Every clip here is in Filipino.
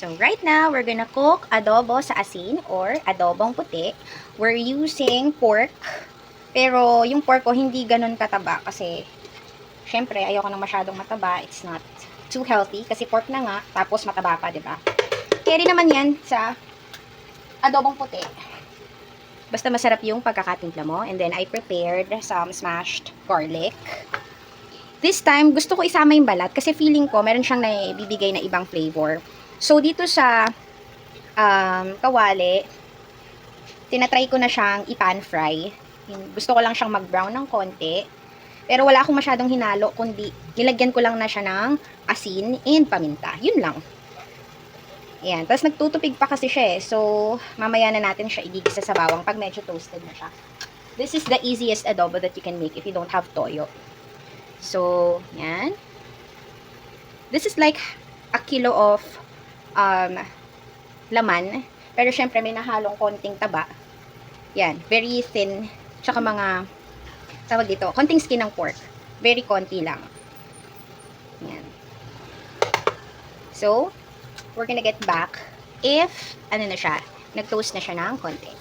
So right now, we're gonna cook adobo sa asin or adobong puti. We're using pork. Pero yung pork ko hindi ganun kataba kasi syempre ayoko nang masyadong mataba. It's not too healthy kasi pork na nga tapos mataba pa, 'di ba? Carry naman 'yan sa adobong puti. Basta masarap yung pagkakatimpla mo. And then I prepared some smashed garlic. This time, gusto ko isama yung balat kasi feeling ko meron siyang naibibigay na ibang flavor. So dito sa kawali, tinatry ko na siyang i-pan fry. Gusto ko lang siyang mag-brown ng konti. Pero wala akong masyadong hinalo, kundi nilagyan ko lang na siya ng asin and paminta. Yun lang. Ayan. Tapos nagtutupig pa kasi siya eh. So, mamaya na natin siya igigisa sa bawang pag medyo toasted na siya. This is the easiest adobo that you can make if you don't have toyo. So, yan. This is like a kilo of laman. Pero syempre may nahalong konting taba. Yan, very thin. Tsaka mga, tawag dito, konting skin ng pork. Very konti lang. Yan. So, we're gonna get back if, ano na siya, nag-toast na siya ng konti.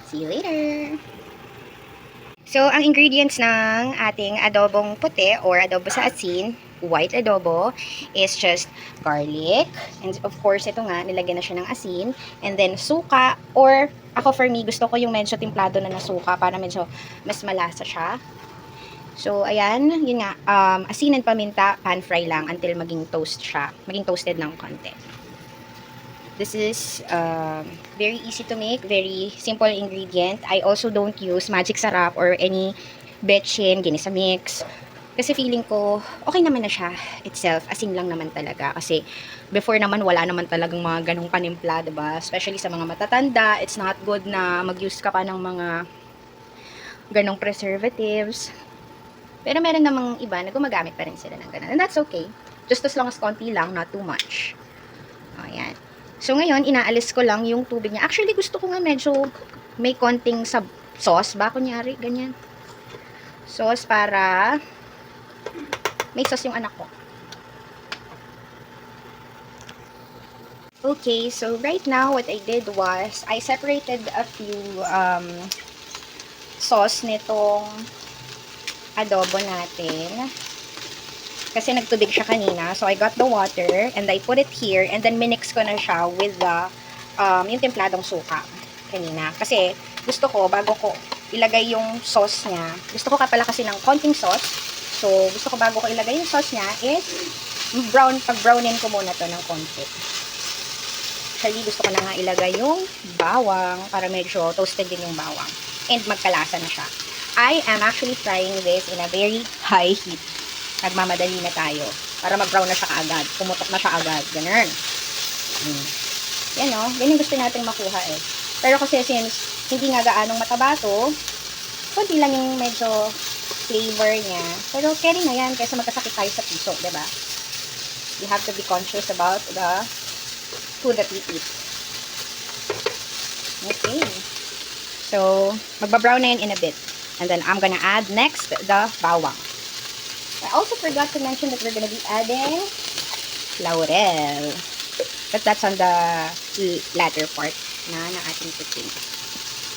See you later! So, ang ingredients ng ating adobong puti or adobo sa asin, white adobo, is just garlic. And of course, ito nga, nilagyan na siya ng asin. And then, suka. Or, ako for me, gusto ko yung medyo templado na suka para medyo mas malasa siya. So, ayan. Yun nga, asin and paminta, pan fry lang until maging toast siya. Maging toasted ng konti. This is very easy to make, very simple ingredient. I also don't use magic sarap or any betchin, ginisa mix. Kasi feeling ko, okay naman na siya itself. Asin lang naman talaga. Kasi before naman, wala naman talagang mga ganong panimpla, diba? Especially sa mga matatanda, it's not good na mag-use ka pa ng mga ganong preservatives. Pero meron namang iba na gumagamit pa rin sila ng ganon. And that's okay. Just as long as konti lang, not too much. Ayan. So, ngayon, inaalis ko lang yung tubig niya. Actually, gusto ko nga medyo may konting sauce ba, kunyari, ganyan. Sauce para may sauce yung anak ko. Okay, so right now, what I did was, I separated a few sauce nitong adobo natin. Kasi nagtubig siya kanina. So, I got the water and I put it here and then minix ko na siya with the, yung templadong suka kanina. Kasi, gusto ko, bago ko ilagay yung sauce niya, gusto ko pala kasi ng konting sauce. So, gusto ko bago ko ilagay yung sauce niya is, pag-brownin ko muna to ng konti. Actually, gusto ko na nga ilagay yung bawang para medyo toasted din yung bawang. And magkalasa na siya. I am actually frying this in a very high heat. Nagmamadali na tayo. Para mag-brown na siya kaagad. Pumutok na siya agad. Ganun. Yan o. Ganyan gusto natin makuha eh. Pero kasi since hindi nga gaanong mataba to, kunti lang yung medyo flavor niya. Pero carry na yan kasi magkasakit tayo sa piso. Diba? You have to be conscious about the food that we eat. Okay. So, magbabrown na yun in a bit. And then, I'm gonna add next the bawang. I also forgot to mention that we're going to be adding laurel. But that's on the latter part na ating cooking.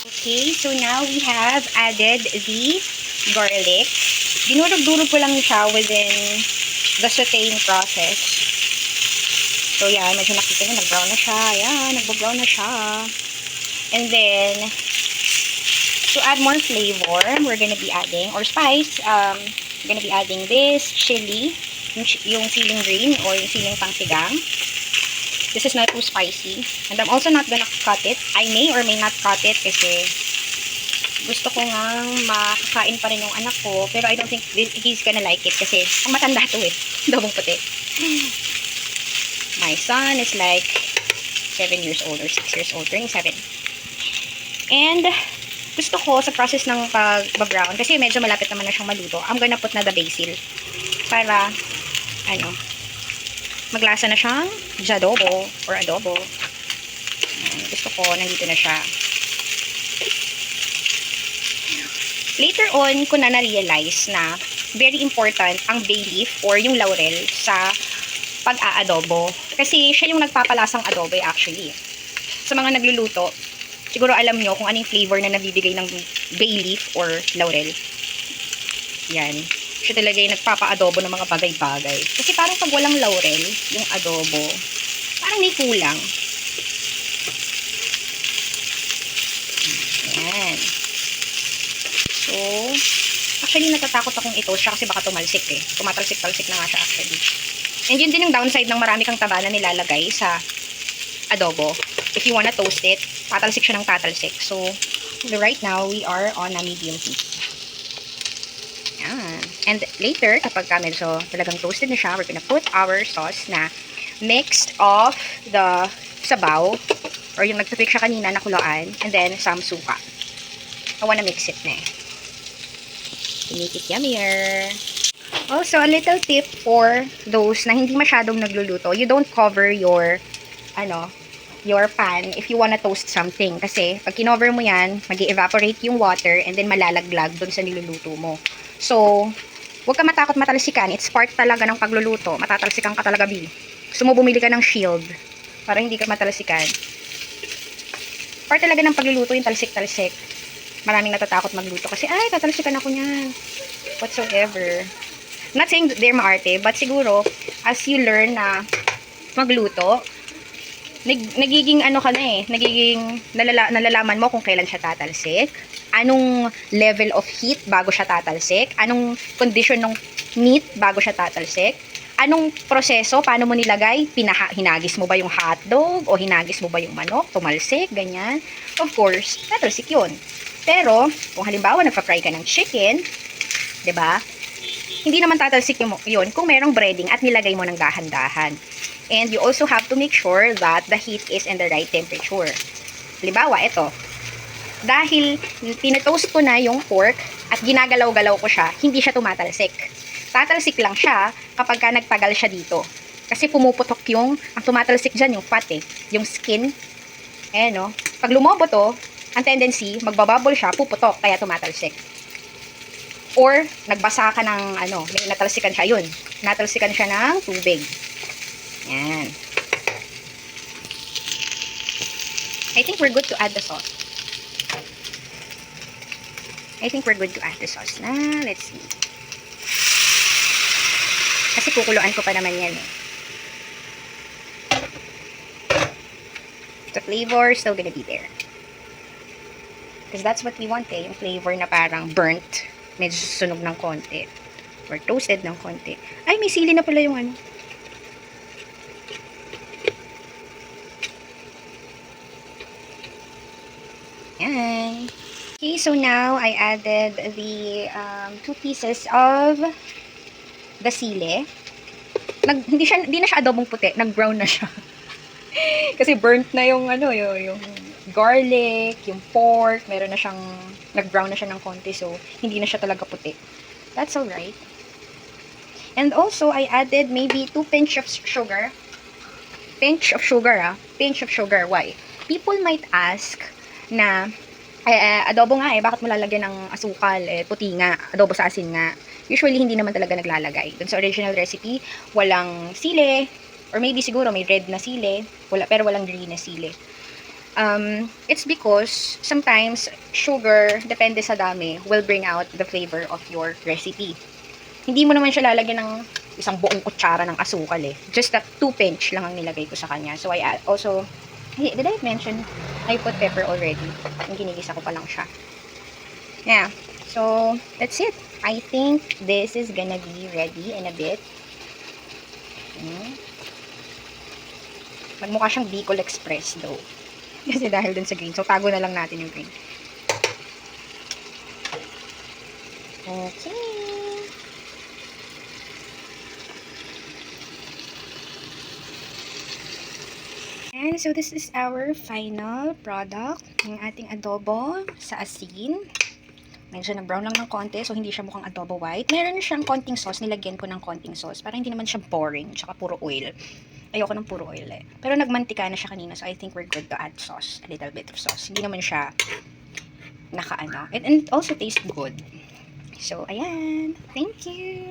Okay, so now we have added the garlic. Dinurog-durog ko lang siya within the sauteing process. So yan, medyo nakita nyo, nag-brown na siya. Yan, nag-brown na siya. And then, to add more flavor, we're going to be adding, or spice, we're gonna be adding this chili, yung siling green or yung siling pangsigang. This is not too spicy. And I'm also not gonna cut it. I may or may not cut it kasi gusto ko nga makakain pa rin yung anak ko. Pero I don't think he's gonna like it kasi ang matanda to eh. Adobong puti. My son is like 7 years old or 6 years old. Turning 7. And gusto ko sa process ng pag-brown, kasi medyo malapit naman na siyang maluto, I'm gonna put na the basil. Para, maglasa na siyang jadobo or adobo. Gusto ko, nandito na siya. Later on, ko na na-realize na very important ang bay leaf or yung laurel sa pag-aadobo. Kasi siya yung nagpapalasang adobo actually. Sa mga nagluluto, siguro alam nyo kung anong flavor na nabibigay ng bay leaf or laurel. Yan. Siya talaga yung nagpapa-adobo ng mga bagay-bagay. Kasi parang pag walang laurel, yung adobo, parang may kulang. Yan. So, actually natatakot akong i-toast siya kasi baka tumalsik eh. Tumatalsik-talsik na nga siya actually. And yun din yung downside ng marami kang taba na nilalagay sa adobo. If you wanna toast it, tatalsik siya ng tatalsik. So, right now, we are on a medium heat. Yan. And later, kapag medyo talagang toasted na siya, we're gonna put our sauce na mixed of the sabaw, or yung nagtupik siya kanina na kuluan, and then some suka. I wanna mix it na eh. To make it yummier. Also, a little tip for those na hindi masyadong nagluluto, you don't cover your your pan if you wanna toast something. Kasi, pag kinover mo yan, mag-evaporate yung water and then malalaglag dun sa niluluto mo. So, huwag ka matakot matalsikan. It's part talaga ng pagluluto. Matatalsikan ka talaga, B. Gusto mo bumili ka ng shield para hindi ka matalsikan. Part talaga ng pagluluto yung talsik-talsik. Maraming natatakot magluto kasi, ay, tatalsikan ako niyan. Whatsoever. I'm not saying they're maarte, but siguro, as you learn na magluto, nagiging ka na eh, nagiging nalalaman mo kung kailan siya tatalsik, anong level of heat bago siya tatalsik, anong condition ng meat bago siya tatalsik, anong proseso, paano mo nilagay, hinagis mo ba yung hotdog o hinagis mo ba yung manok, tumalsik, ganyan. Of course, tatalsik yun. Pero, kung halimbawa nagpa-fry ka ng chicken, 'di ba? Hindi naman tatalsik yun kung merong breading at nilagay mo ng dahan-dahan. And you also have to make sure that the heat is in the right temperature. Halimbawa, ito. Dahil tinetoast ko na yung pork at ginagalaw-galaw ko siya, hindi siya tumatalsik. Tatalsik lang siya kapag ka nagtagal siya dito. Kasi pumuputok ang tumatalsik dyan, yung fat eh, yung skin. Ayan, no? Pag lumobo to, ang tendency, magbabubble siya, puputok, kaya tumatalsik. Or, nagbasa ka ng, may natalsikan siya, yun. Natalsikan siya ng tubig. Yan. I think we're good to add the sauce. Na, let's see. Kasi kukuluan ko pa naman yan eh. The flavor is still gonna be there. Because that's what we want eh. Yung flavor na parang burnt. Medyo susunog ng konti. Or toasted ng konti. Ay, may sili na pala yung Yan. Okay, so now I added the 2 pieces of the sili. Hindi na siya adobong puti. Nag-brown na siya. Kasi burnt na yung yung garlic, yung pork, meron na siyang nag-brown na siya ng konti, so hindi na siya talaga puti. That's alright. And also, I added maybe 2 pinch of sugar. Pinch of sugar. Why? People might ask na, adobo nga eh, bakit mo lalagyan ng asukal? Puti nga, adobo sa asin nga. Usually, hindi naman talaga naglalagay. Dun sa original recipe, walang sili, or maybe siguro may red na sili, pero walang green na sili. It's because sometimes sugar, depende sa dami, will bring out the flavor of your recipe. Hindi mo naman siya lalagyan ng isang buong kutsara ng asukal eh. Just that 2 pinch lang ang nilagay ko sa kanya. So I also, did I mention I put pepper already? Yung ginigisa ko pa lang siya. Yeah. So, that's it. I think this is gonna be ready in a bit. Magmukha siyang Bicol Express though. Kasi dahil dun sa green. So, tago na lang natin yung green. Okay. And so, this is our final product. Yung ating adobo sa asin. Medyo na-brown lang ng konti, so hindi siya mukhang adobo white. Meron siyang konting sauce, nilagyan ko ng konting sauce. Para hindi naman siya boring, tsaka puro oil. Ayoko ng puro oil eh. Pero nagmantika na siya kanina, so I think we're good to add sauce. A little bit of sauce. Hindi naman siya And it also tastes good. So, ayan. Thank you!